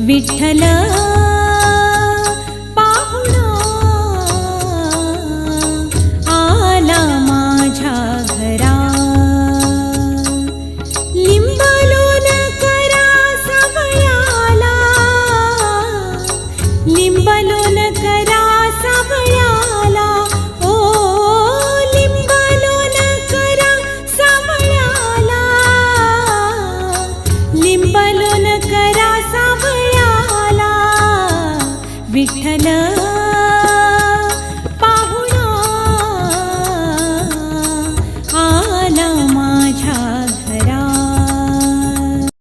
विठ्ठल पाहुणा आला माझ्या घरा, लिंबलोन करा सावळ्याला, लिंबलोन करा सावळ्याला, ओ लिंबलोन करा सावळ्याला, लिंबलोन करा सावळ्याला, विठ्ठल